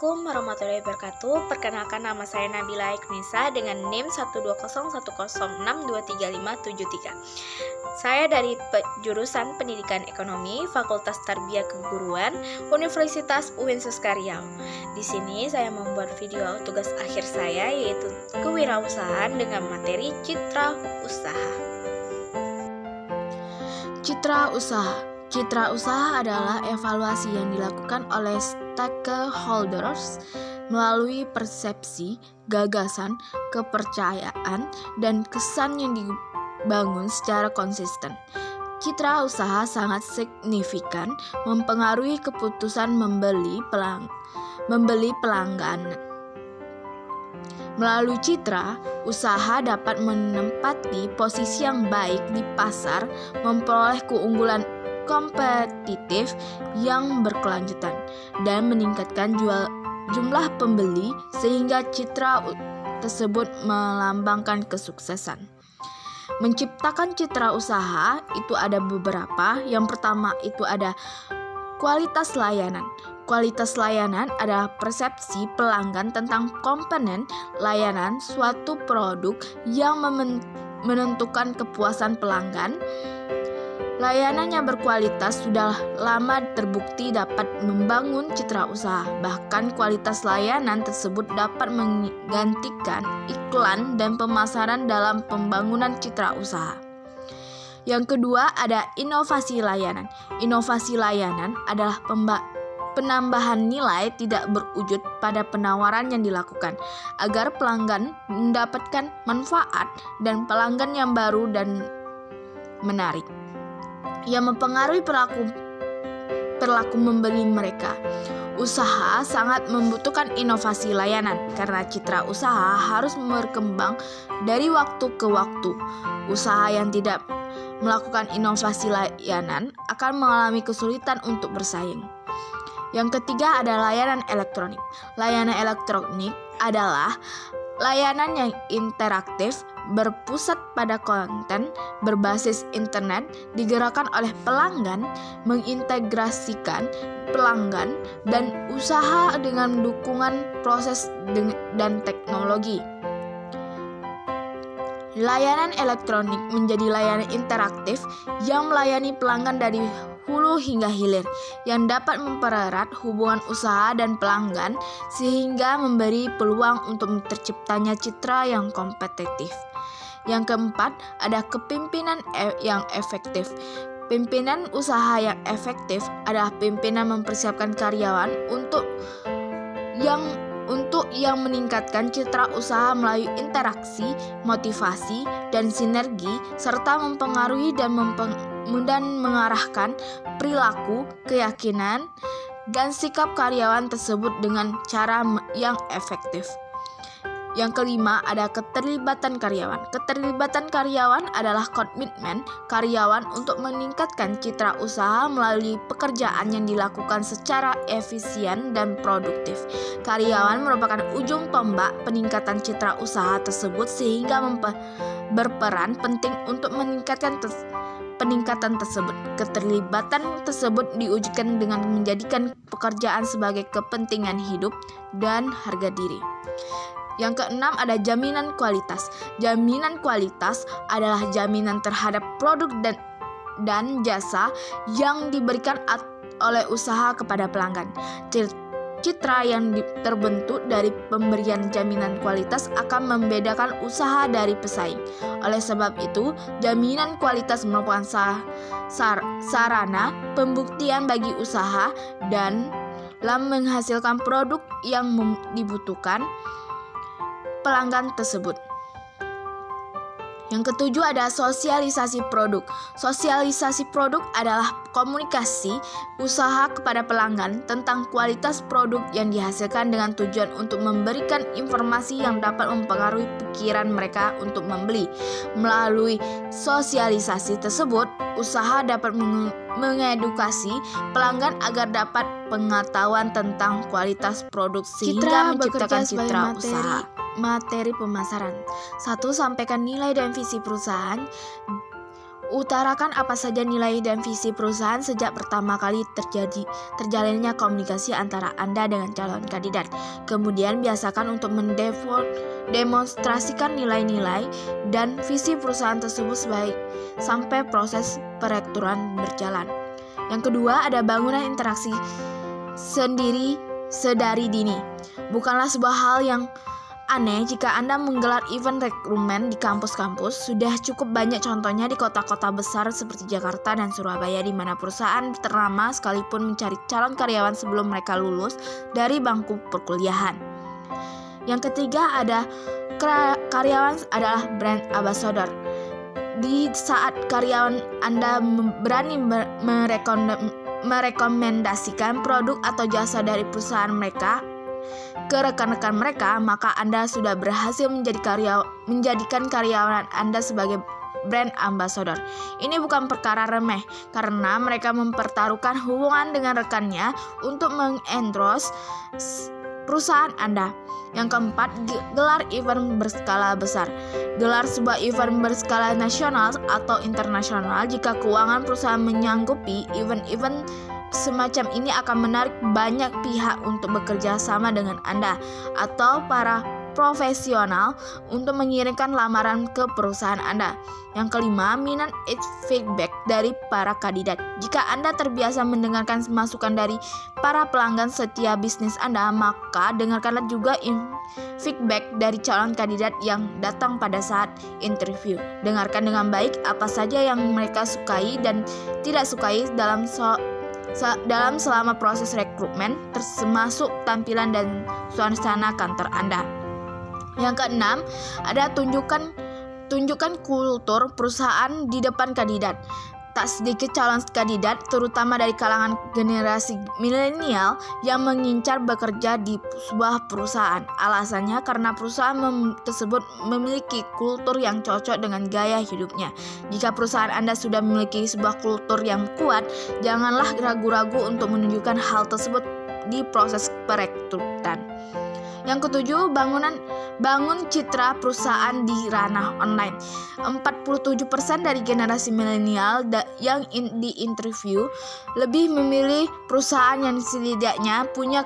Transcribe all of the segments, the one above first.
Assalamualaikum warahmatullahi wabarakatuh. Perkenalkan, nama saya Nabila Iknisa dengan NIM 12010062353. Saya dari jurusan Pendidikan Ekonomi, Fakultas Tarbiyah Keguruan, Universitas UIN Suskaryau. Di sini saya membuat video tugas akhir saya, yaitu kewirausahaan dengan materi citra usaha. Citra usaha. Citra usaha adalah evaluasi yang dilakukan oleh stakeholders melalui persepsi, gagasan, kepercayaan, dan kesan yang dibangun secara konsisten. Citra usaha sangat signifikan mempengaruhi keputusan membeli pelanggan. Melalui citra, usaha dapat menempati posisi yang baik di pasar, memperoleh keunggulan kompetitif yang berkelanjutan, dan meningkatkan jumlah pembeli sehingga citra tersebut melambangkan kesuksesan. Menciptakan citra usaha itu ada beberapa. Yang pertama itu ada kualitas layanan. Kualitas layanan adalah persepsi pelanggan tentang komponen layanan suatu produk yang menentukan kepuasan pelanggan. Layanan yang berkualitas sudah lama terbukti dapat membangun citra usaha. Bahkan kualitas layanan tersebut dapat menggantikan iklan dan pemasaran dalam pembangunan citra usaha. Yang kedua ada inovasi layanan. Inovasi layanan adalah penambahan nilai tidak berwujud pada penawaran yang dilakukan agar pelanggan mendapatkan manfaat dan pelanggan yang baru dan menarik, yang mempengaruhi perilaku membeli mereka. Usaha sangat membutuhkan inovasi layanan karena citra usaha harus berkembang dari waktu ke waktu. Usaha yang tidak melakukan inovasi layanan akan mengalami kesulitan untuk bersaing. Yang ketiga ada layanan elektronik. Layanan elektronik adalah layanan yang interaktif, berpusat pada konten berbasis internet, digerakkan oleh pelanggan, mengintegrasikan pelanggan dan usaha dengan dukungan proses dan teknologi. Layanan elektronik menjadi layanan interaktif yang melayani pelanggan dari hulu hingga hilir, yang dapat mempererat hubungan usaha dan pelanggan sehingga memberi peluang untuk terciptanya citra yang kompetitif. Yang keempat, ada kepemimpinan yang efektif. Pimpinan usaha yang efektif adalah pimpinan mempersiapkan karyawan untuk yang meningkatkan citra usaha melalui interaksi, motivasi, dan sinergi, serta mempengaruhi dan mengarahkan perilaku, keyakinan, dan sikap karyawan tersebut dengan cara yang efektif. Yang kelima ada keterlibatan karyawan. Keterlibatan karyawan adalah komitmen karyawan untuk meningkatkan citra usaha melalui pekerjaan yang dilakukan secara efisien dan produktif. Karyawan merupakan ujung tombak peningkatan citra usaha tersebut sehingga berperan penting untuk meningkatkan peningkatan tersebut. Keterlibatan tersebut diwujudkan dengan menjadikan pekerjaan sebagai kepentingan hidup dan harga diri. Yang keenam ada jaminan kualitas. Jaminan kualitas adalah jaminan terhadap produk dan jasa yang diberikan oleh usaha kepada pelanggan. Citra yang terbentuk dari pemberian jaminan kualitas akan membedakan usaha dari pesaing. Oleh sebab itu, jaminan kualitas merupakan sarana pembuktian bagi usaha dan dalam menghasilkan produk yang dibutuhkan pelanggan tersebut. Yang ketujuh ada sosialisasi produk. Sosialisasi produk adalah komunikasi usaha kepada pelanggan tentang kualitas produk yang dihasilkan dengan tujuan untuk memberikan informasi yang dapat mempengaruhi pikiran mereka untuk membeli. Melalui sosialisasi tersebut, usaha dapat mengedukasi pelanggan agar dapat pengetahuan tentang kualitas produk sehingga menciptakan citra usaha. Materi pemasaran. 1. Sampaikan nilai dan visi perusahaan. Utarakan apa saja nilai dan visi perusahaan sejak pertama kali terjalinnya komunikasi antara Anda dengan calon kandidat. Kemudian biasakan untuk mendemonstrasikan nilai-nilai dan visi perusahaan tersebut sampai proses perekrutan berjalan. Yang kedua, ada bangunan interaksi sedari dini. Bukanlah sebuah hal yang aneh jika Anda menggelar event rekrutmen di kampus-kampus. Sudah cukup banyak contohnya di kota-kota besar seperti Jakarta dan Surabaya, di mana perusahaan ternama sekalipun mencari calon karyawan sebelum mereka lulus dari bangku perkuliahan. Yang ketiga, ada karyawan adalah brand ambassador. Di saat karyawan Anda berani merekomendasikan produk atau jasa dari perusahaan mereka ke rekan-rekan mereka, maka Anda sudah berhasil menjadikan karyawan Anda sebagai brand ambassador. Ini bukan perkara remeh, karena mereka mempertaruhkan hubungan dengan rekannya untuk mengendorse perusahaan Anda. Yang keempat, gelar event berskala besar. Gelar sebuah event berskala nasional atau internasional jika keuangan perusahaan menyanggupi. Event-event semacam ini akan menarik banyak pihak untuk bekerja sama dengan Anda atau para profesional untuk mengirimkan lamaran ke perusahaan Anda. Yang kelima, minat feedback dari para kandidat. Jika Anda terbiasa mendengarkan masukan dari para pelanggan setia bisnis Anda, maka dengarkanlah juga feedback dari calon kandidat yang datang pada saat interview. Dengarkan dengan baik apa saja yang mereka sukai dan tidak sukai dalam selama proses rekrutmen, termasuk tampilan dan suasana kantor Anda. Yang keenam, ada tunjukkan kultur perusahaan di depan kandidat. Tak sedikit calon kandidat, terutama dari kalangan generasi milenial, yang mengincar bekerja di sebuah perusahaan. Alasannya karena perusahaan tersebut memiliki kultur yang cocok dengan gaya hidupnya. Jika perusahaan Anda sudah memiliki sebuah kultur yang kuat, janganlah ragu-ragu untuk menunjukkan hal tersebut di proses perekrutan. Yang ketujuh, bangun citra perusahaan di ranah online. 47% dari generasi milenial yang di interview lebih memilih perusahaan yang setidaknya punya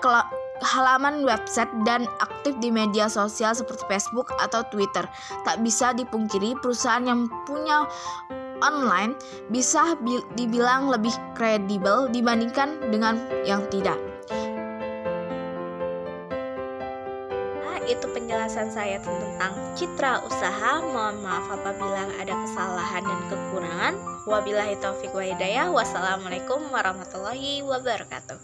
halaman website dan aktif di media sosial seperti Facebook atau Twitter. Tak bisa dipungkiri, perusahaan yang punya online bisa dibilang lebih kredibel dibandingkan dengan yang tidak. Itu penjelasan saya tentang citra usaha. Mohon maaf apabila ada kesalahan dan kekurangan. Wabillahi taufiq wa hidayah. Wassalamualaikum warahmatullahi wabarakatuh.